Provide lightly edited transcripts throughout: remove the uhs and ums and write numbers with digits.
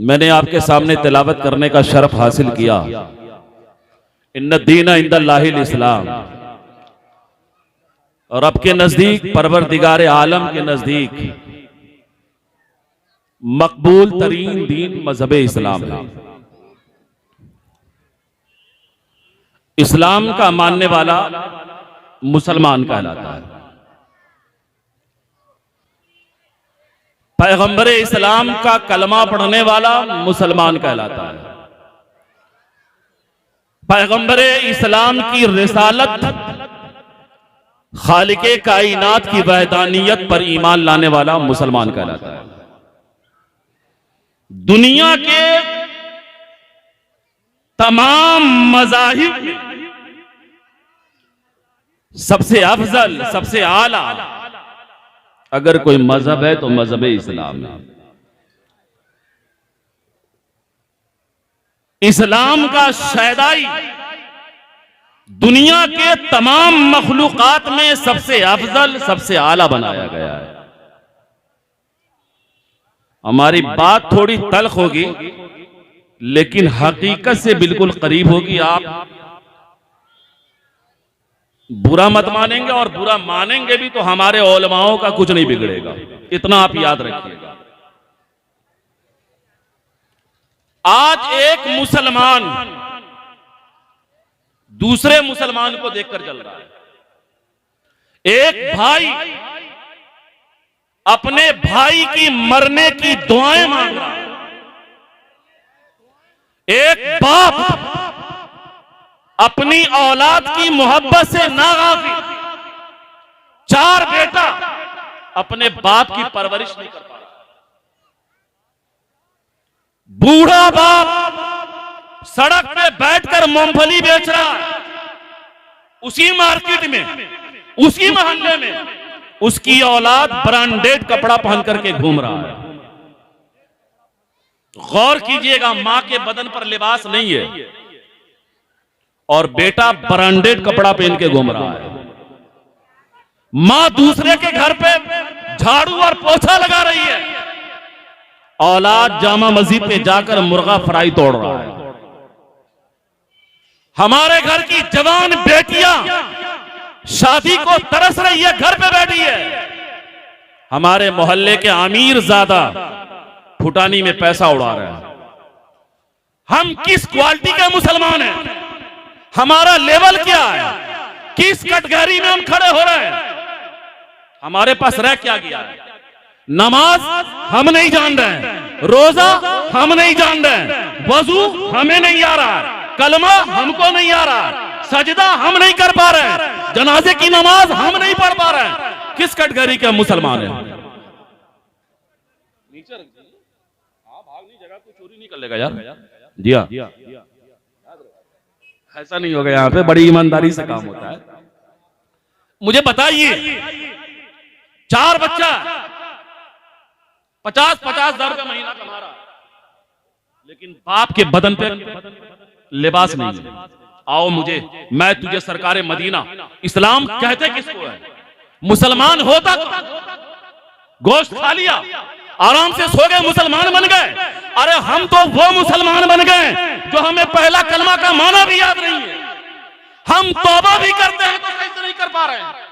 मैंने आपके सामने तिलावत करने का शर्फ हासिल किया। इन्ना दीना इंदल्लाहिल इस्लाम, और रब के नजदीक, परवरदिगार आलम के नजदीक मकबूल तरीन दीन मजहब इस्लाम है। इस्लाम का मानने वाला मुसलमान कहलाता है। पैगंबर इस्लाम का कलमा पढ़ने वाला मुसलमान कहलाता है। पैगंबर इस्लाम की रिसालत, खालिके कायनात की वहदानियत पर ईमान लाने वाला मुसलमान कहलाता है। दुनिया के तमाम मज़ाहिब में सबसे अफजल, सबसे आला अगर कोई मजहब है तो मजहब इस्लाम है। इस्लाम का शैदाई दुनिया के तमाम मखलूकात में सबसे अफजल, सबसे आला बनाया गया है। हमारी बात थोड़ी तल्ख होगी लेकिन हकीकत से बिल्कुल करीब होगी। आप बुरा मत मानेंगे, और बुरा मानेंगे भी तो हमारे उलमाओं का कुछ नहीं बिगड़ेगा, इतना आप याद रखिएगा। आज एक मुसलमान दूसरे मुसलमान को देखकर चल रहा है। एक भाई अपने भाई की मरने की दुआएं मांग रहा है। एक बाप अपनी औलाद की मोहब्बत से नागाफिल, चार बेटा अपने बाप की परवरिश नहीं कर पा रहा। बूढ़ा बाप सड़क पे बैठकर मूंगफली बेच रहा है। उसी मार्केट में, उसी मोहल्ले में उसकी औलाद ब्रांडेड कपड़ा पहन करके घूम रहा है। गौर कीजिएगा, मां के बदन पर लिबास नहीं है और बेटा ब्रांडेड कपड़ा पहन के घूम रहा है। मां दूसरे के घर पे झाड़ू और पोछा लगा रही है, औलाद जामा मस्जिद पे जाकर मुर्गा फ्राई तोड़ रहा है। हमारे घर की जवान बेटियां शादी को तरस रही है, घर पे बैठी है। हमारे मोहल्ले के अमीर ज़्यादा फुटानी में पैसा उड़ा रहे हैं। हम किस क्वालिटी के मुसलमान हैं? हमारा लेवल क्या है? किस कैटेगरी में हम खड़े हो रहे हैं? हमारे पास रह क्या गया है? नमाज हम नहीं जान रहे हैं, रोजा हम नहीं जान रहे हैं, वजू हमें नहीं आ रहा है, कलमा हमको नहीं आ रहा है, सजदा हम नहीं कर पा रहे हैं, जनाजे की नमाज हम नहीं पढ़ पा रहे हैं। किस कैटेगरी के मुसलमान हैं? नीचे रख दीजिए, आप भागनी जगह को चोरी नहीं कर लेगा यार। जी हाँ, ऐसा नहीं होगा। यहाँ पे बड़ी ईमानदारी से काम होता है। मुझे बताइए, चार बच्चा 50-50 हजार रुपये महीना कमा रहा, लेकिन बाप के बदन पे लिबास नहीं है। आओ मुझे, मैं तुझे सरकारे मदीना, इस्लाम कहते किसको है? मुसलमान होता तो गोश्त खा लिया, आराम से सो गए, मुसलमान बन गए। अरे हम तो वो मुसलमान बन गए जो हमें पहला कलमा का माना भी याद नहीं है। हम तौबा भी करते हैं तो सही से नहीं कर पा रहे हैं।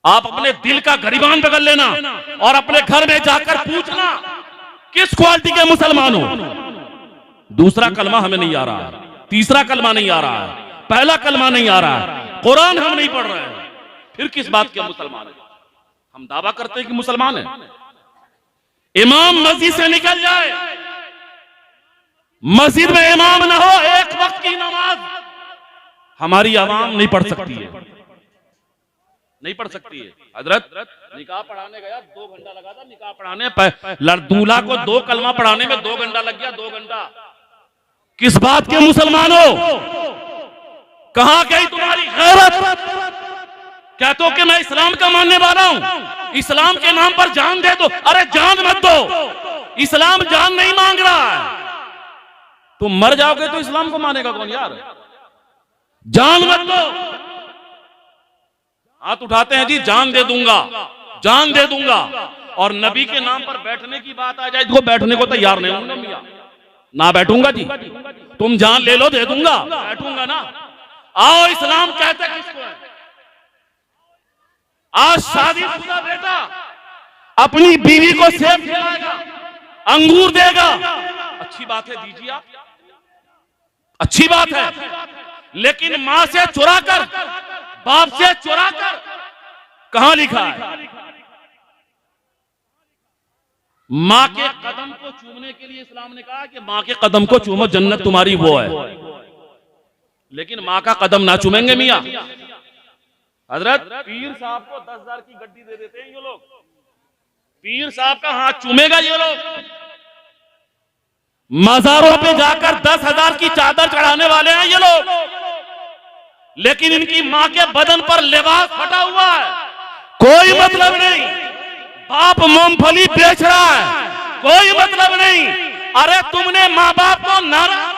आप अपने दिल का गरीबान पकड़ लेना और अपने घर में जाकर पूछना किस क्वालिटी के मुसलमान हो। दूसरा कलमा हमें नहीं आ रहा है, तीसरा कलमा नहीं आ रहा है, पहला कलमा नहीं आ रहा है, कुरान हम नहीं पढ़ रहे हैं, फिर किस बात के मुसलमान है? हम दावा करते हैं कि मुसलमान है। इमाम मस्जिद से निकल जाए, मस्जिद में इमाम ना हो, एक वक्त की नमाज हमारी आवाम नहीं पढ़ सकती है, नहीं पढ़ सकती है। हजरत निकाह पढ़ाने गया, 2 घंटा लगा था निकाह पढ़ाने, दूल्हा को 2 कलमा पढ़ाने में 2 घंटा लग गया। 2 घंटा किस बात के मुसलमान हो? कहां गई तुम्हारी गैरत? कहते हो कि मैं इस्लाम का मानने वाला हूं, इस्लाम के नाम पर जान दे दो। अरे जान मत दो, इस्लाम जान नहीं मांग रहा है। तुम मर जाओगे तो इस्लाम को मानेगा कौन यार? जान मत दो। हाथ उठाते हैं जी, जान दे दूंगा, जान दे दूंगा। और नबी के नाम पर बैठने की बात आ जाए तो बैठने को तैयार नहीं हूं मियां, ना बैठूंगा जी। तुम जान ले लो दे दूंगा, बैठूंगा ना। आओ, इस्लाम कहते किसको है? आज शादीशुदा बेटा अपनी बीवी को सेब खिलाएगा, अंगूर देगा, अच्छी बात है, दीजिए आप, अच्छी बात है। लेकिन मां से चुरा कर, बाप से चुरा कर, कहां लिखा है? मां के कदम को चूमने के लिए इस्लाम ने कहा कि मां के कदम को चूमो, जन्नत तुम्हारी वो है। लेकिन मां का कदम ना चूमेंगे मियां। हजरत पीर साहब को 10,000 की गड्डी दे देते हैं ये लोग, पीर साहब का हाथ चूमेगा ये लोग। मजारों पे जाकर 10,000 की चादर चढ़ाने वाले हैं ये लोग, लेकिन इनकी मां के बदन पर लिबास फटा हुआ है, कोई मतलब नहीं। बाप मूंगफली बेच रहा है, कोई मतलब नहीं। अरे तुमने मां बाप को नाराज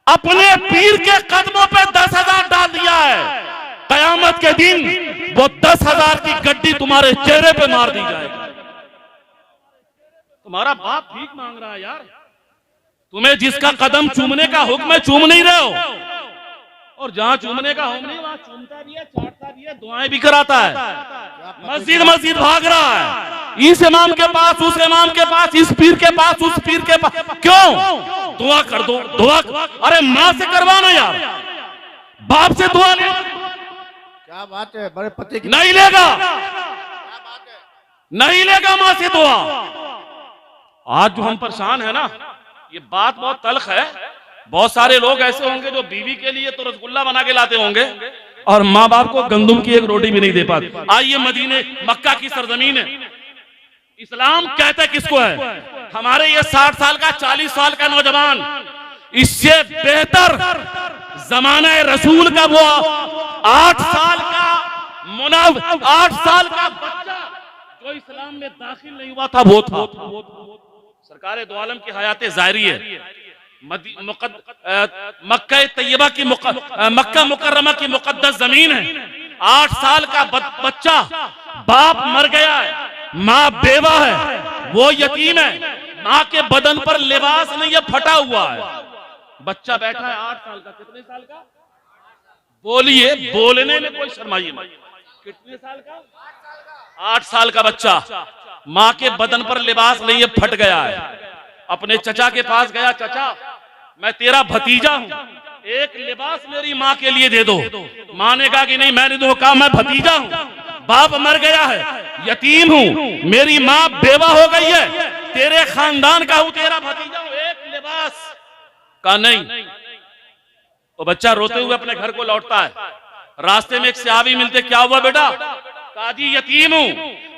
अपने पीर के कदमों पे 10,000 डाल दिया है। कयामत के दिन वो 10,000 की गड्डी तुम्हारे चेहरे पे मार दी जाएगी। तुम्हारा बाप भीख मांग रहा है यार, तुम्हें जिसका कदम चूमने का हुक्म है चूम नहीं रहे हो, और जहां चूमने का हुक्म नहीं वहां चूमता भी है, चाटता भी है, दुआएं भी कराता है। मस्जिद मस्जिद भाग रहा है, इस इमाम के पास, उस इमाम के पास, इस पीर के पास, उस पीर के पास। क्यों? दुआ कर दो, दुआ। अरे मां से करवाना यार, बाप से दुआ ले। क्या बात है, बड़े पति की नहीं लेगा, नहीं लेगा मां से दुआ। आज जो हम परेशान है ना, ये बात बहुत तल्ख है। बहुत सारे लोग ऐसे होंगे जो बीवी के लिए तो रसगुल्ला बना के लाते होंगे और माँ बाप को गंदुम की एक रोटी भी नहीं दे पाते। आइए, मदीने मक्का की सरजमीन है, इस्लाम कहता किसको है? हमारे ये 60 साल का, 40 साल का नौजवान, इससे बेहतर जमाना रसूल का वो 8 साल का 8 साल का बच्चा जो इस्लाम में दाखिल नहीं हुआ था, वो था। सरकार दो आलम की हयात जायरी है। मक्का तैयबा की मक्का मुकर्रमा की मुकद्दस जमीन है। 8 साल का बच्चा, बाप मर गया है, माँ बेवा है, वो यतीम है, माँ के बदन पर लिबास नहीं है, फटा हुआ है। बच्चा बैठा है 8 साल का। कितने साल का? बोलिए, बोलने में कोई शर्माइए मत। कितने साल का? 8 साल का बच्चा, माँ के बदन पर लिबास नहीं है, फट गया है। अपने चचा के पास गया, चचा मैं तेरा भतीजा हूं, एक लिबास मेरी माँ के लिए दे दो। माँ ने कहा कि नहीं, मैंने तो कहा मैं भतीजा हूं, बाप मर गया है, यतीम हूं, मेरी माँ बेवा हो गई है, तेरे खानदान का हूं, तेरा भतीजा हूं, एक लिबास का नहीं। वो बच्चा रोते हुए अपने घर को लौटता है। रास्ते में एक सहाबी मिलते, क्या हुआ बेटा? काजी यतीम हूं,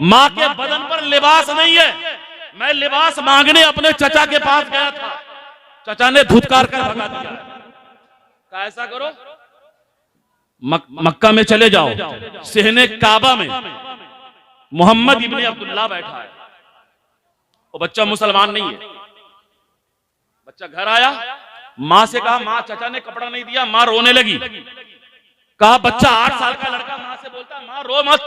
माँ के बदन पर लिबास नहीं है, मैं लिबास मांगने अपने चचा के पास गया था, चचा ने धुतकार कर भगा दिया। क्या ऐसा करो, मक्का में चले जाओ, सहने काबा में मोहम्मद इब्ने अब्दुल्ला बैठा है। वो बच्चा मुसलमान नहीं है। बच्चा घर आया, माँ से कहा, माँ चचा ने कपड़ा नहीं दिया। माँ रोने लगी। कहा, बच्चा 8 साल का लड़का माँ से बोलता, माँ रो मत,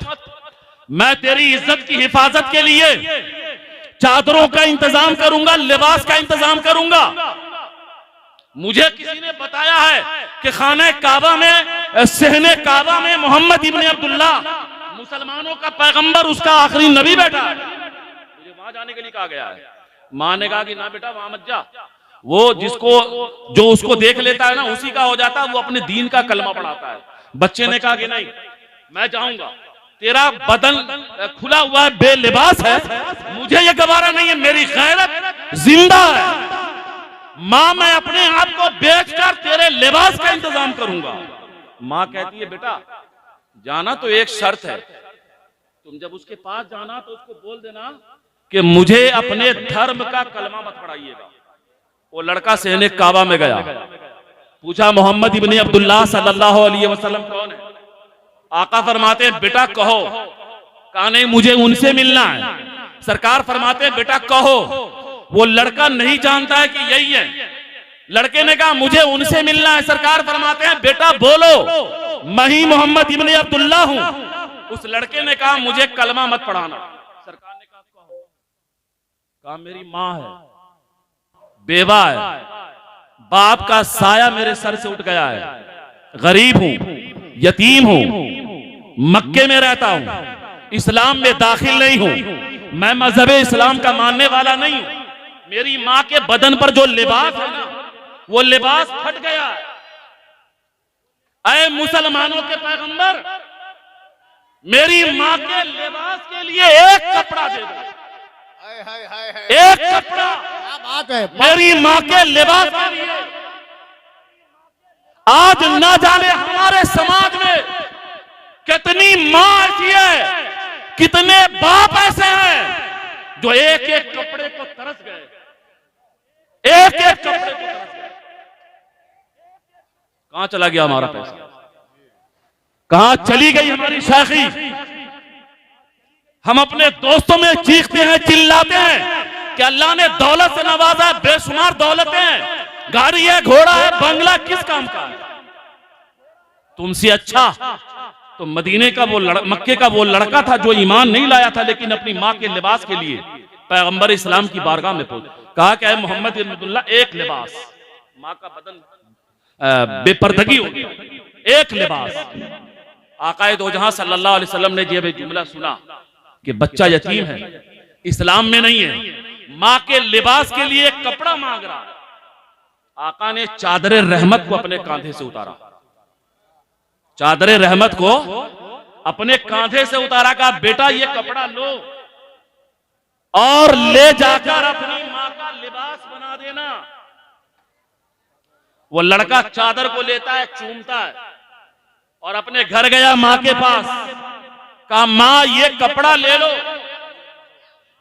मैं तेरी इज्जत की हिफाजत के लिए चादरों का इंतजाम करूंगा, लिबास का इंतजाम करूंगा। मुझे किसी ने बताया है कि खाने काबा में, सहने काबा में मोहम्मद इब्ने अब्दुल्ला, मुसलमानों का पैगंबर, उसका आखिरी नबी बैठा है। मुझे वहां जाने के लिए कहा गया है। माँ ने कहा कि ना बेटा वहां मत जा, वो जो उसको देख लेता है ना उसी का हो जाता है, वो अपने दीन का कलमा पढ़ाता है। बच्चे ने कहा कि नहीं, मैं जाऊंगा, तेरा बदन खुला हुआ है, बेलिबास है, मुझे ये गवारा नहीं है, मेरी गैरत जिंदा है। माँ मैं अपने आप को बेचकर तेरे लिबास का इंतजाम करूंगा। माँ कहती है, बेटा जाना तो एक शर्त है, तुम जब उसके पास जाना तो उसको बोल देना कि मुझे अपने धर्म का कलमा मत पढ़ाइएगा। वो लड़का सहने काबा में गया, पूछा मोहम्मद इब्ने अब्दुल्ला सल्लल्लाहु अलैहि वसल्लम कौन है? आका फरमाते हैं, बेटा कहो। कहा नहीं, मुझे उनसे मिलना है। सरकार फरमाते हैं, बेटा कहो। वो लड़का नहीं जानता है कि यही है। लड़के ने कहा, मुझे उनसे मिलना है। सरकार फरमाते हैं, बेटा बोलो, मैं ही मोहम्मद इब्ने अब्दुल्ला हूं। उस लड़के ने कहा, मुझे कलमा मत पढ़ाना। कहा मेरी माँ है, बेवा है, बाप का साया मेरे सर से उठ गया है, गरीब हूं, यतीम हूं, मक्के में रहता हूं, इस्लाम में दाखिल नहीं हूं, मैं मजहब इस्लाम का मानने वाला नहीं हूं। मेरी माँ के बदन पर जो लिबास है ना, वो लिबास फट गया है। ऐ मुसलमानों के पैगंबर, मेरी माँ के लिबास के लिए एक कपड़ा दे दो, हाय हाय हाय हाय, एक कपड़ा। क्या बात है। मेरी माँ के लिबास के लिए। आज ना जाने हमारे समाज में कितनी माँ ऐसी है, कितने बाप ऐसे हैं जो एक एक कपड़े को तरस गए, एक एक कपड़े को तरस गए। कहां चला गया हमारा पैसा, कहां चली गई हमारी शाखी। हम अपने दोस्तों में चीखते हैं, चिल्लाते हैं कि अल्लाह ने दौलत से नवाजा, बेशुमार दौलतें हैं, गाड़ी है, घोड़ा है, बंगला, किस काम का है? तुमसे अच्छा तो मदीने का वो मक्के का वो लड़का था जो ईमान नहीं लाया था, लेकिन अपनी माँ के लिबास के लिए पैगंबर इस्लाम की बारगाह में पहुंच कहा कि मोहम्मद इब्न अब्दुल्लाह, एक लिबास, माँ का बदन बेपर्दगी हो गया, एक लिबास। आकाए दो जहां सल्लल्लाहु अलैहि वसल्लम ने जब जुमला सुना कि बच्चा यतीम है, इस्लाम में नहीं है, माँ के लिबास के लिए एक कपड़ा मांग रहा है, आका ने चादर रहमत को अपने कांधे से उतारा, चादर रहमत को अपने कांधे से उतारा, का बेटा ये कपड़ा लो और ले जाकर अपनी माँ का लिबास बना देना। वो लड़का चादर को लेता है, चूमता है और अपने घर गया माँ के पास, कहा माँ ये कपड़ा ले लो,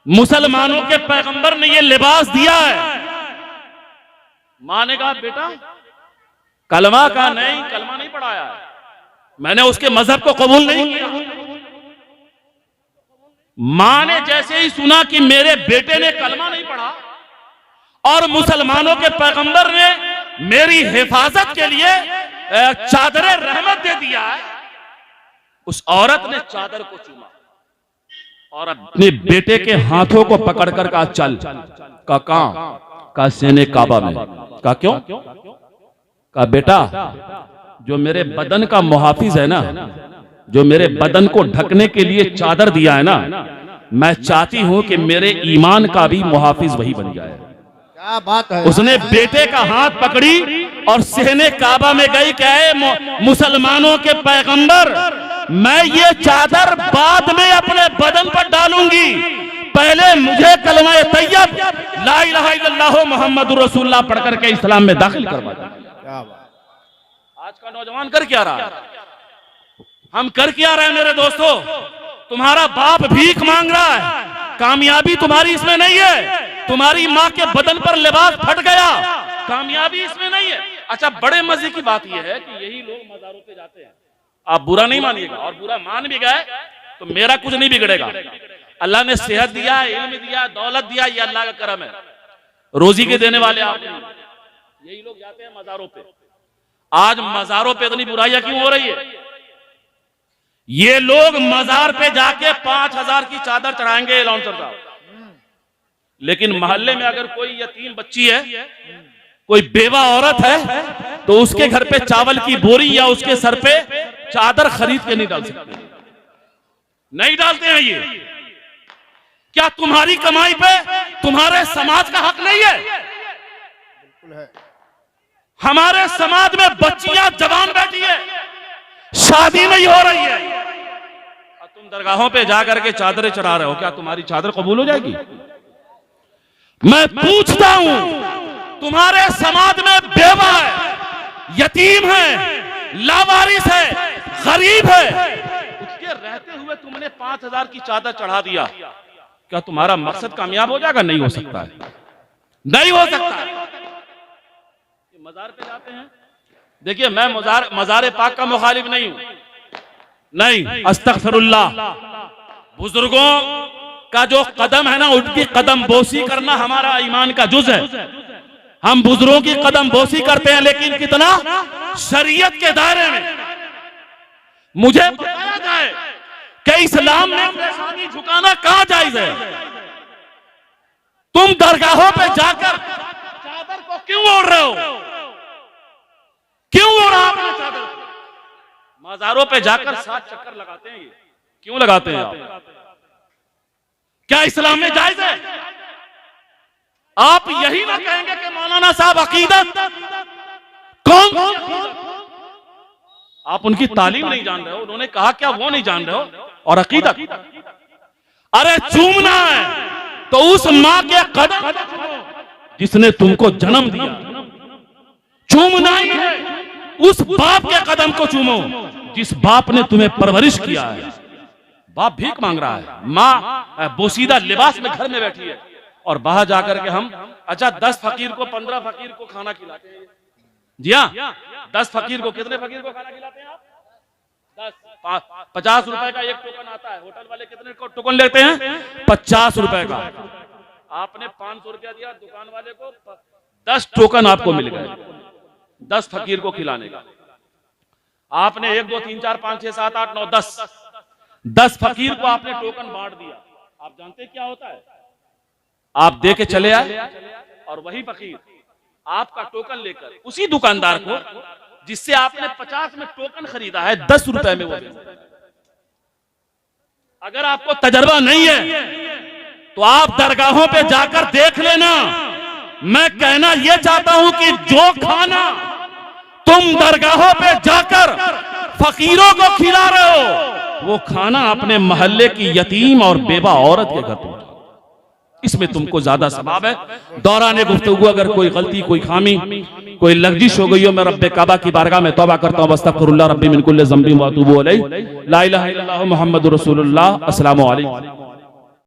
मुसलमानों के पैगंबर ने ये लिबास दिया है। माँ ने कहा बेटा कलमा का नहीं, कलमा नहीं पढ़ाया है, मैंने उसके मजहब को कबूल नहीं किया। मां ने जैसे ही सुना कि मेरे बेटे ने कलमा नहीं पढ़ा और मुसलमानों के पैगंबर ने मेरी हिफाजत के लिए चादर रहमत दे दिया है, उस औरत ने चादर को चूमा और अपने बेटे के हाथों को पकड़कर कहा चल, का सेने काबा में। का क्यों? का बेटा जो मेरे बदन का मुहाफिज है ना, जो मेरे बदन को ढकने के लिए चादर दिया है ना, मैं चाहती हूं कि मेरे ईमान का भी मुहाफिज वही बन जाए। क्या बात है। उसने बेटे का हाथ पकड़ी और सहने काबा में गई, कहे मुसलमानों के पैगंबर, मैं ये चादर बाद में अपने बदन पर डालूंगी, पहले मुझे कलमा तैयब ला इलाहा इल्लल्लाह मुहम्मदुर रसूलुल्लाह पढ़कर के इस्लाम में दाखिल करवा दो। क्या बात। आज का नौजवान कर क्या रहा है, हम कर क्या रहे हैं मेरे दोस्तों? तुम्हारा बाप भीख मांग रहा है, कामयाबी तुम्हारी इसमें नहीं है। तुम्हारी माँ के बदन पर लिबास फट गया, कामयाबी इसमें नहीं है। अच्छा, बड़े मजे की बात यह है कि यही लोग मज़ारों पे जाते हैं। आप बुरा नहीं मानिएगा, और बुरा मान भी गए तो मेरा कुछ नहीं बिगड़ेगा। अल्लाह ने सेहत दिया, इल्म दिया, दौलत दिया, ये अल्लाह का करम है, रोजी के देने वाले आप। यही लोग जाते हैं मज़ारों पे। आज मज़ारों पे इतनी बुराइयां क्यों हो रही है? ये लोग मज़ार पे जाके 5,000 की चादर चढ़ाएंगे लॉन्चर साहब, लेकिन मोहल्ले में अगर कोई यतीम बच्ची है, कोई बेवा औरत है, तो उसके घर पे चावल की बोरी या उसके सर पे चादर खरीद के नहीं डाल सकते। नहीं डालते हैं ये। क्या तुम्हारी कमाई पे तुम्हारे समाज का हक नहीं है? बिल्कुल है। हमारे समाज में बच्चियां जवान बैठी है, शादी नहीं हो रही है, और तुम दरगाहों पे जाकर के चादरें चढ़ा रहे हो, क्या तुम्हारी चादर कबूल हो जाएगी? मैं पूछता हूं, तुम्हारे समाज में बेवा है, यतीम है, लावारिस है, गरीब है, उसके रहते हुए तुमने 5,000 की चादर चढ़ा दिया, क्या तुम्हारा मकसद कामयाब हो जाएगा? नहीं हो सकता है, नहीं हो सकता है। मज़ार पे जाते हैं, देखिए मैं मज़ार पाक का मुखालिफ नहीं हूं, नहीं, अस्तगफिरुल्लाह। बुजुर्गों का जो कदम है ना, उनकी कदम बोसी करना हमारा ईमान का जुज है। हम बुजुर्गों की कदम बोसी करते हैं, लेकिन कितना शरीयत के दायरे में। मुझे बताया जाए कि इस्लाम में पेशानी झुकाना कहां जायज है? तुम दरगाहों पे जाकर चादर को क्यों ओढ़ रहे हो? क्यों ओढ़ा आपने चादर? मज़ारों पे जाकर 7 चक्कर लगाते हैं, ये क्यों लगाते हैं आप? क्या इस्लाम में जायज है? आप यही ना कहेंगे कि मौलाना साहब अकीदत कौन? आप उनकी तालीम नहीं जान रहे हो। उन्होंने कहा क्या वो नहीं जान रहे हो? और अकीदत, अरे चूमना है तो उस मां के कदम जिसने तुमको जन्म दिया, चूमना ही है उस बाप के कदम को चूमो जिस बाप ने तुम्हें परवरिश किया है। बाप भीख मांग रहा है, माँ बोसीदा लिबास में घर में बैठी है, और बाहर जाकर के हम 10 फकीर को 15 फकीर को खाना खिलाते हैं। जी हाँ, 10 फकीर को, कितने फकीर को खाना खिलाते हैं आप? 10, 50 रुपए का एक टोकन आता है। होटल वाले कितने को टोकन लेते हैं? 50 रुपए का। आपने 500 रुपया दिया, दुकान वाले को 10 टोकन आपको मिल गए 10 फकीर को खिलाने का। आपने 1 2 3 4 5 6 7 8 9 10 फकीर को आपने टोकन बांट दिया। आप जानते हैं क्या होता है? आप दे के चले आए और वही फकीर आपका टोकन लेकर उसी दुकानदार को जिससे आपने 50 में टोकन खरीदा है 10 रुपए में वो बेचता है। अगर आपको तजर्बा नहीं है तो आप दरगाहों पे जाकर देख लेना। मैं कहना यह चाहता हूं कि जो खाना तुम दरगाहों पे जाकर फकीरों को खिला रहे हो वो खाना अपने मोहल्ले की यतीम और बेवा औरत के घर पहुंचा। इसमें तुमको ज्यादा सवाब है। दौरान गुफ्तगू अगर कोई गलती, कोई खामी, कोई लग्जिश हो गई हो, मैं रब्बे काबा की बारगाह में तौबा करता हूं। अस्तगफिरुल्लाह रब्बी मिन कुल्लि ज़ंबिन व अतूबु अलैहि। ला इलाहा इल्लल्लाहु मुहम्मदुर रसूलुल्लाह। अस्सलामु अलैकुम।